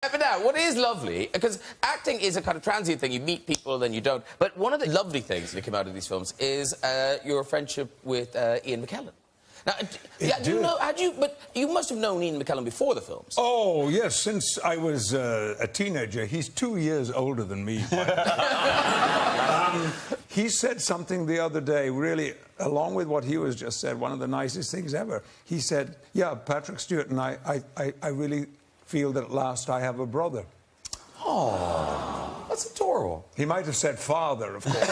But now, what is lovely, because acting is a kind of transient thing, you meet people, then you don't, but one of the lovely things that came out of these films is your friendship with Ian McKellen. Now, but you must have known Ian McKellen before the films. Oh, yes, since I was a teenager. He's 2 years older than me. He said something the other day, really, along with what he was just said, one of the nicest things ever. He said, yeah, Patrick Stewart and I really feel that at last I have a brother. Oh, that's adorable. He might have said father, of course.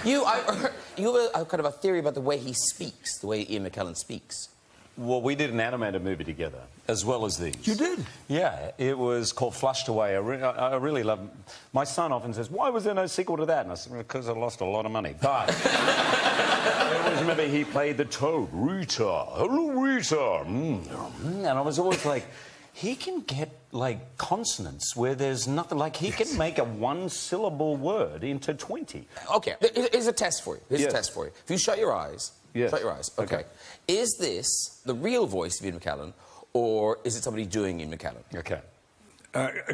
You have a kind of a theory about the way he speaks, the way Ian McKellen speaks. Well, we did an animated movie together, as well as these. You did? Yeah, it was called Flushed Away. I really love it. My son often says, why was there no sequel to that? And I said, because I lost a lot of money. But I always remember he played the toad, Rita. Hello, Rita. And I was always like, he can get, like, consonants where there's nothing. Like, he can make a one-syllable word into 20. OK, here's a test for you. Here's a test for you. If you shut your eyes... Yes. Shut your eyes. OK. Is this the real voice of Ian McKellen, or is it somebody doing Ian McKellen? OK.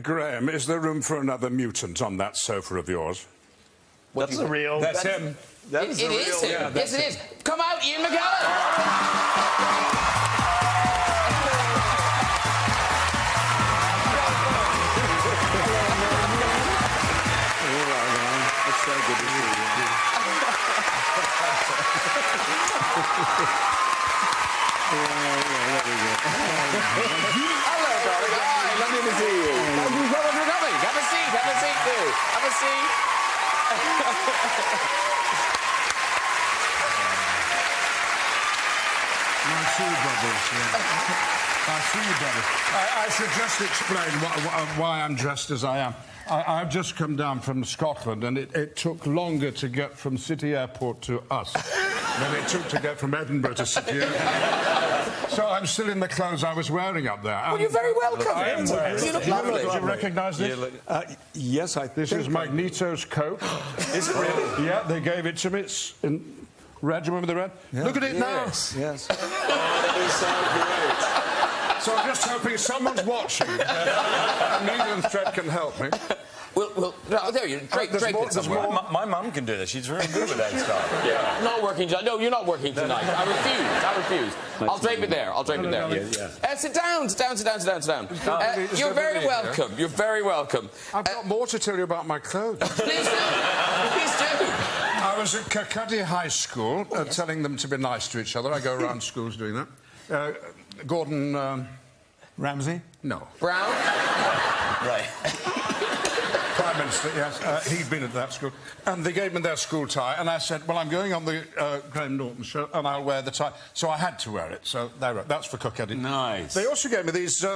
Graham, is there room for another mutant on that sofa of yours? That's the real... That's him. It is him. Yeah, yes, it is. Come out, Ian McKellen! It's so good to see you. Hello, darling. Hi, lovely to see you. Thank you so much for coming. Have a seat. Have a seat, too. Have a seat. My two brothers, My two brothers. I should just explain why I'm dressed as I am. I've just come down from Scotland, and it took longer to get from City Airport to us than it took to get from Edinburgh to City Airport. So I'm still in the clothes I was wearing up there. Well, you're very welcome. I am wearing. You look lovely. Do you recognise this? Yes, I think... This is Magneto's coat. Is it really? Yeah, they gave it to me. It's in red. Do you remember the red? Yeah. Look at it now. Yes. Oh, that is so great. So I'm just hoping someone's watching. And needle and thread can help me. Well, there you drape it somewhere. My mum can do this. She's very good with that stuff. Yeah. Not working tonight. No, you're not working tonight. I refuse. I'll drape it there. I'll drape it there. Sit down. You're very welcome. You're very welcome. I've got more to tell you about my clothes. Please do. Please do. I was at Kirkcaldy High School telling them to be nice to each other. I go around schools doing that. Gordon... Ramsay? No. Brown? Right. Prime Minister, yes. He'd been at that school. And they gave me their school tie, and I said, well, I'm going on the Graham Norton show, and I'll wear the tie. So I had to wear it. So that's for Kirkcaldy. Nice. They also gave me these... No,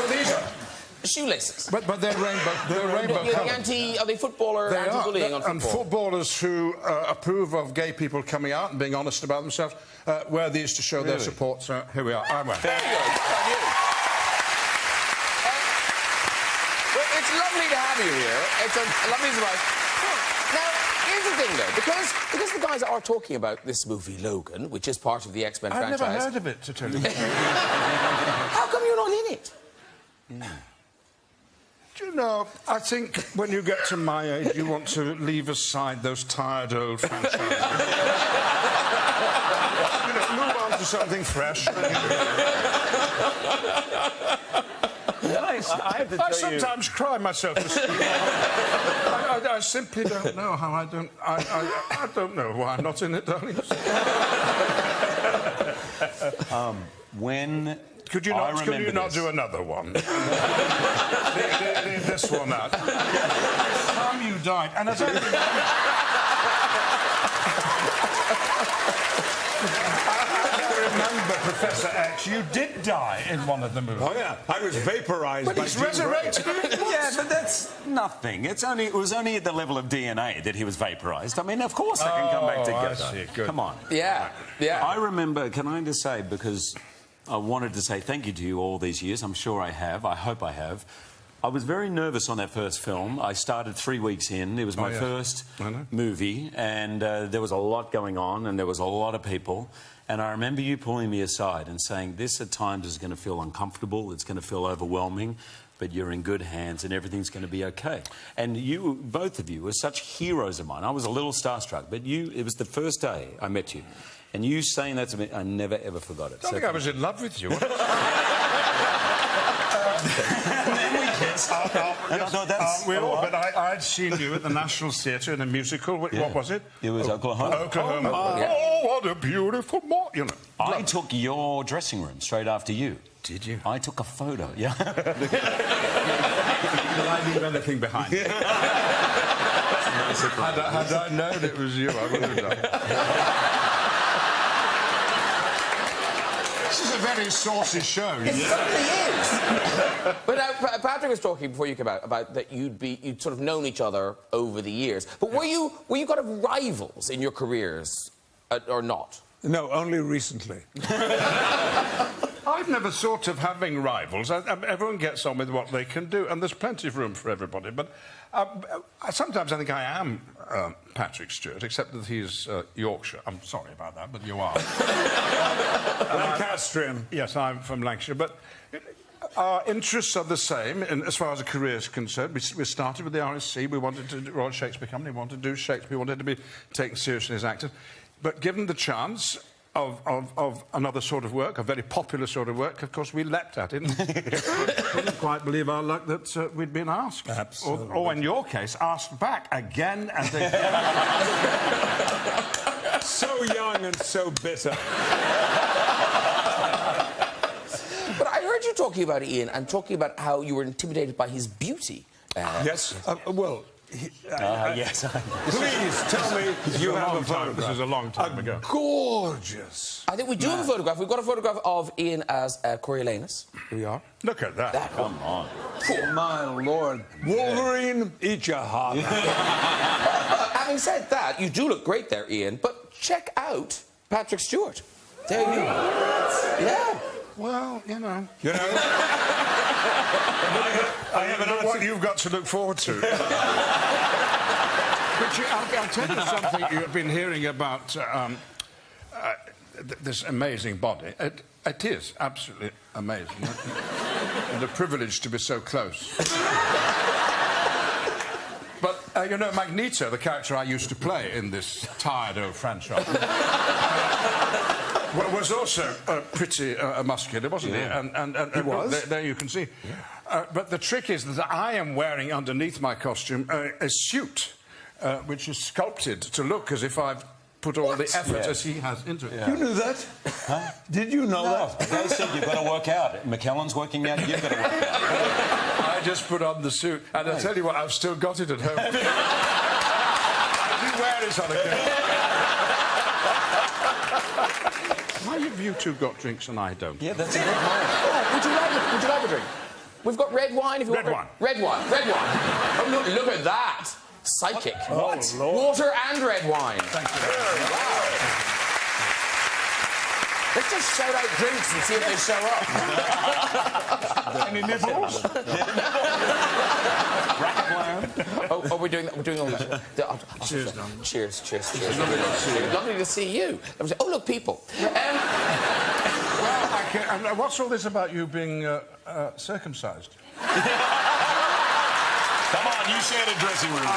these are... Shoelaces. But they're rainbow coloured. Are they footballer anti-bullying on football? And footballers who approve of gay people coming out and being honest about themselves wear these to show their support. So here we are. I'm wearing. Very good. Good on you. Well, it's lovely to have you here. It's a lovely surprise. Now, here's the thing, though, because the guys are talking about this movie, Logan, which is part of the X-Men franchise. I've never heard of it, to tell you the truth. How come you're not in it? Do you know, I think when you get to my age, you want to leave aside those tired old franchises. You know, move on to something fresh. I have to tell I sometimes cry myself to sleep. I simply don't know how I don't... I don't know why I'm not in it, darling. When... Could you not do another one? Leave this one out. How you died, and as I remember, Professor X, you did die in one of the movies. Oh, yeah. I was vaporised But by he's Jean resurrected. Yeah, but that's nothing. It was only at the level of DNA that he was vaporised. I mean, of course they can come back together. I see. Good. Come on. Yeah. I remember, can I just say, because I wanted to say thank you to you all these years. I'm sure I have. I hope I have. I was very nervous on that first film. I started 3 weeks in. It was my first movie, and there was a lot going on, and there was a lot of people. And I remember you pulling me aside and saying, this at times is going to feel uncomfortable, it's going to feel overwhelming, but you're in good hands and everything's going to be okay. And you, both of you, were such heroes of mine. I was a little starstruck, but it was the first day I met you. And you saying that to me, I never, ever forgot it. I think I was in love with you. And then we kissed. And I thought that's... but I'd seen you at the National Theatre in a musical. What was it? It was Oklahoma. Oklahoma. Oh, what a beautiful morning. You know. I took your dressing room straight after you. Did you? I took a photo, yeah. Did I leave anything behind? Had I known it was you, I would have done. This is a very saucy show. It certainly is. But Patrick was talking before you came out about that you'd sort of known each other over the years. But were you kind of rivals in your careers, or not? No, only recently. I've never thought of having rivals. Everyone gets on with what they can do, and there's plenty of room for everybody. But sometimes I think I am Patrick Stewart, except that he's Yorkshire. I'm sorry about that, but you are. Lancastrian. Yes, I'm from Lancashire. But our interests are the same as far as a career is concerned. We started with the RSC. We wanted to do Royal Shakespeare Company. We wanted to do Shakespeare. We wanted to be taken seriously as actors. But given the chance of another sort of work, a very popular sort of work, of course, we leapt at it and couldn't quite believe our luck that we'd been asked. Absolutely. Or in your case, asked back again and again. So young and so bitter. But I heard you talking about Ian and talking about how you were intimidated by his beauty. Yes. Well... yes. Please tell me you have a photograph. This is a long time ago. Gorgeous. I think we do have a photograph. We've got a photograph of Ian as Coriolanus. Here we are. Look at that. Come on. Oh, my Lord. Wolverine, eat your heart out. Having said that, you do look great there, Ian, but check out Patrick Stewart. There you go. Yeah. Well, you know. You know? I haven't know what you've got to look forward to. But I'll tell you something you've been hearing about this amazing body. It is absolutely amazing. And a privilege to be so close. But, you know, Magneto, the character I used to play in this tired old franchise... was also pretty muscular, wasn't he? And he was. There you can see. Yeah. But the trick is that I am wearing underneath my costume a suit which is sculpted to look as if I've put all the effort as he has into it. You knew that? Huh? Did you know that? They said you've got to work out. McKellen's working out, you've got to work out. I just put on the suit, and I'll tell you what, I've still got it at home. I do wear it on occasion. Why have you two got drinks and I don't? Yeah, that's a good point. Oh, would you like a drink? We've got red wine if you want. Red wine. Red wine. Oh, look at that. Psychic. What? Oh, water and red wine. Thank you. Wow. Let's just shout out drinks and see if they show up. Any nibbles? Oh, we're doing that. We're doing all that. Cheers, darling. Cheers. Lovely to see you. Oh, look, people. Well, what's all this about you being circumcised? Come on, you shared a dressing room. I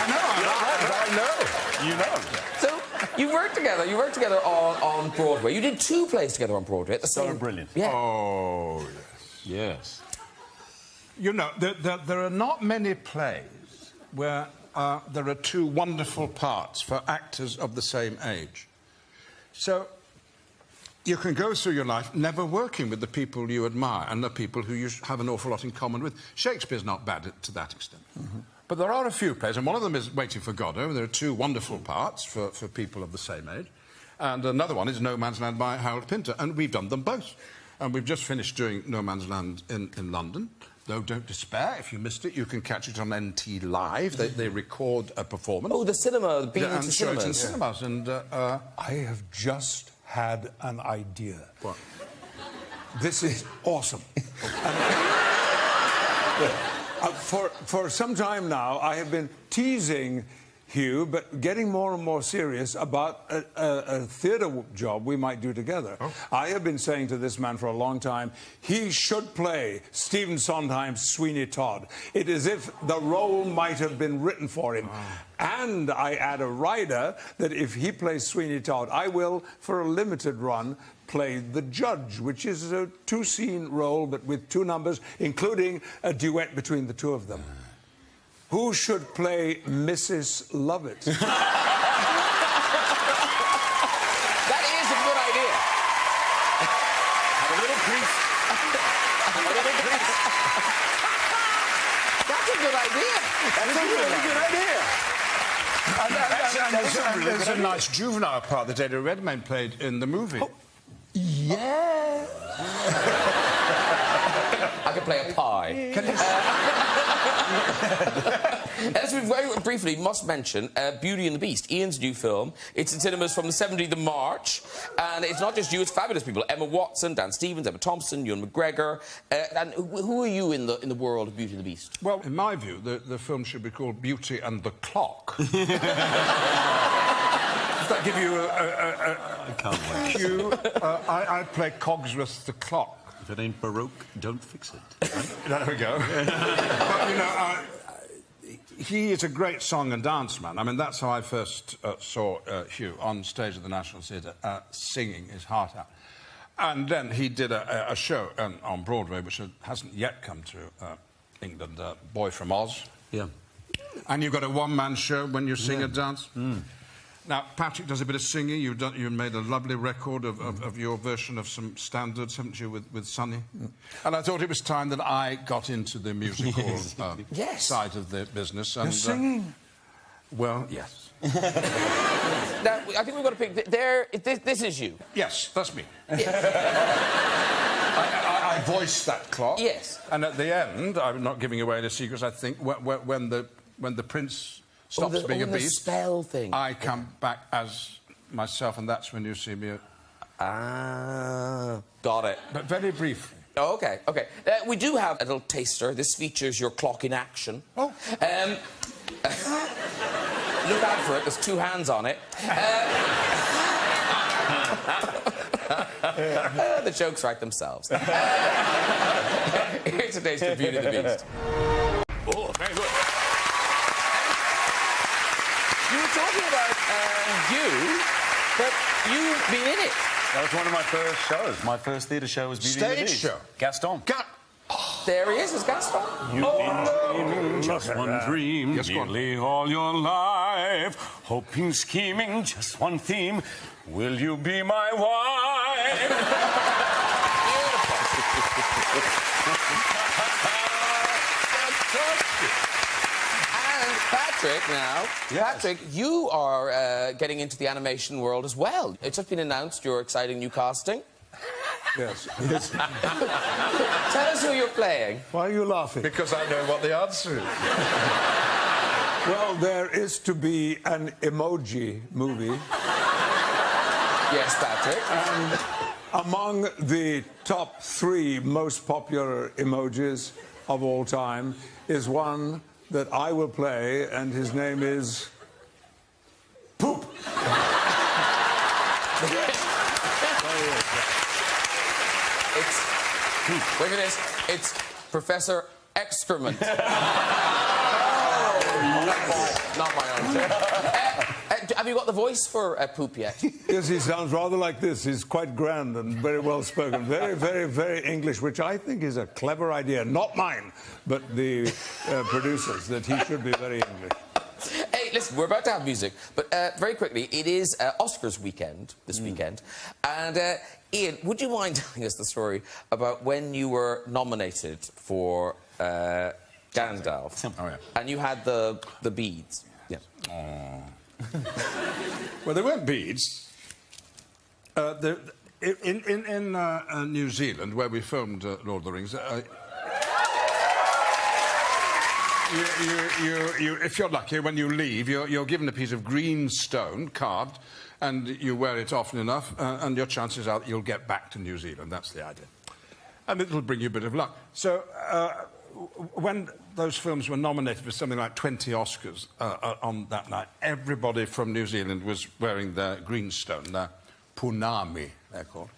know. You know. So, you worked together on Broadway. You did 2 plays together on Broadway at the same... So brilliant. Yeah. Oh, Yes. you know, there are not many plays where there are 2 wonderful parts for actors of the same age. So you can go through your life never working with the people you admire and the people who you have an awful lot in common with. Shakespeare's not bad to that extent. Mm-hmm. But there are a few plays, and one of them is Waiting for Godot. There are 2 wonderful parts for people of the same age. And another one is No Man's Land by Harold Pinter, and we've done them both. And we've just finished doing No Man's Land in London. Though don't despair, if you missed it, you can catch it on NT Live. They record a performance. Oh, the cinema, being and into show it in cinemas. cinemas. And I have just had an idea. What? This is awesome. For some time now, I have been teasing Hugh, but getting more and more serious about a theatre job we might do together. Oh. I have been saying to this man for a long time, he should play Stephen Sondheim's Sweeney Todd. It is as if the role might have been written for him. Oh. And I add a rider that if he plays Sweeney Todd, I will, for a limited run, play the judge, which is a two-scene role, but with two numbers, including a duet between the two of them. Who should play Mrs. Lovett? That is a good idea. A little crease. A little crease. That's a good idea. That's a really good idea. And there's a nice juvenile part that Eddie Redmayne played in the movie. Oh. Yeah. I could play a pie. As we very briefly must mention Beauty and the Beast, Ian's new film. It's in cinemas from the 17th of March, and it's not just you, it's fabulous people. Emma Watson, Dan Stevens, Emma Thompson, Ewan McGregor. And who are you in the world of Beauty and the Beast? Well, in my view, the film should be called Beauty and the Clock. Does that give you I can't wait. cue? I play Cogsworth the Clock. If it ain't Baroque, don't fix it. There we go. But, you know, he is a great song and dance man. I mean, that's how I first saw Hugh on stage at the National Theatre, singing his heart out. And then he did a show on Broadway, which hasn't yet come to England, Boy from Oz. Yeah. And you've got a one-man show when you sing and dance. Mm. Now, Patrick does a bit of singing. You made a lovely record of your version of some standards, haven't you, with Sonny? Mm. And I thought it was time that I got into the musical yes. side of the business. And, you're singing? Well, yes. Now, I think we've got to pick... This is you. Yes, that's me. I voiced that clock. Yes. And at the end, I'm not giving away the secrets, I think, when the prince... stops being a beast. The spell thing. I come back as myself, and that's when you see me. Got it. But very briefly. Oh, OK, OK. We do have a little taster. This features your clock in action. Oh. Look out for it. There's two hands on it. The jokes write themselves. Here's a taste of Beauty and the Beast. Oh, very good. You were talking about you, but you've been in it. That was one of my first shows. My first theatre show was Beauty and the Beast. Stage show? Gaston. There he is Gaston. You've been dreaming just one dream, Yes, nearly all your life. Hoping, scheming, just one theme. Will you be my wife? And Patrick, now, yes. Patrick, you are getting into the animation world as well. It's just been announced your exciting new casting. Yes. Tell us who you're playing. Why are you laughing? Because I know what the answer is. Well, there is to be an emoji movie. Yes, Patrick. And among the top 3 most popular emojis of all time is one that I will play, and his name is... Poop. Look at this. It's Professor Excrement. Not my own. Have you got the voice for Poop yet? Yes, he sounds rather like this. He's quite grand and very well spoken. Very, very, very English, which I think is a clever idea. Not mine, but the producers, that he should be very English. Hey, listen, we're about to have music, but very quickly, it is Oscars weekend, this weekend, and Ian, would you mind telling us the story about when you were nominated for Gandalf, and you had the beads? Yeah. Well, there weren't beads. In New Zealand, where we filmed Lord of the Rings, if you're lucky, when you leave, you're given a piece of green stone carved, and you wear it often enough, and your chances are that you'll get back to New Zealand. That's the idea. And it'll bring you a bit of luck. So when those films were nominated for something like 20 Oscars on that night, everybody from New Zealand was wearing their greenstone, their punami, they're called.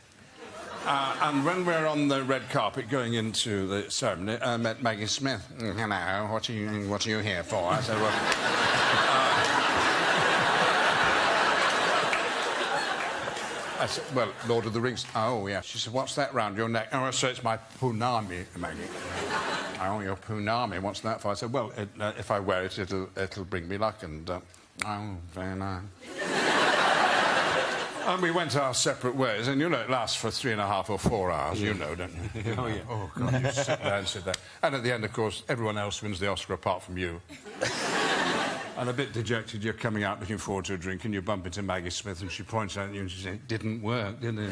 And when we were on the red carpet going into the ceremony, I met Maggie Smith. Hello, what are you here for? I said, well... I said, well, Lord of the Rings. Oh, yeah. She said, what's that round your neck? Oh, so it's my punami, Maggie. Oh, your punami, what's that for? I said, well, if I wear it, it'll bring me luck. And, oh, very nice. And we went our separate ways, and you know it lasts for 3.5 or 4 hours, you know, don't you? Oh, yeah. Oh, God, you sit there and sit there. And at the end, of course, everyone else wins the Oscar apart from you. And a bit dejected, you're coming out looking forward to a drink, and you bump into Maggie Smith, and she points out at you and she says, didn't work, did it?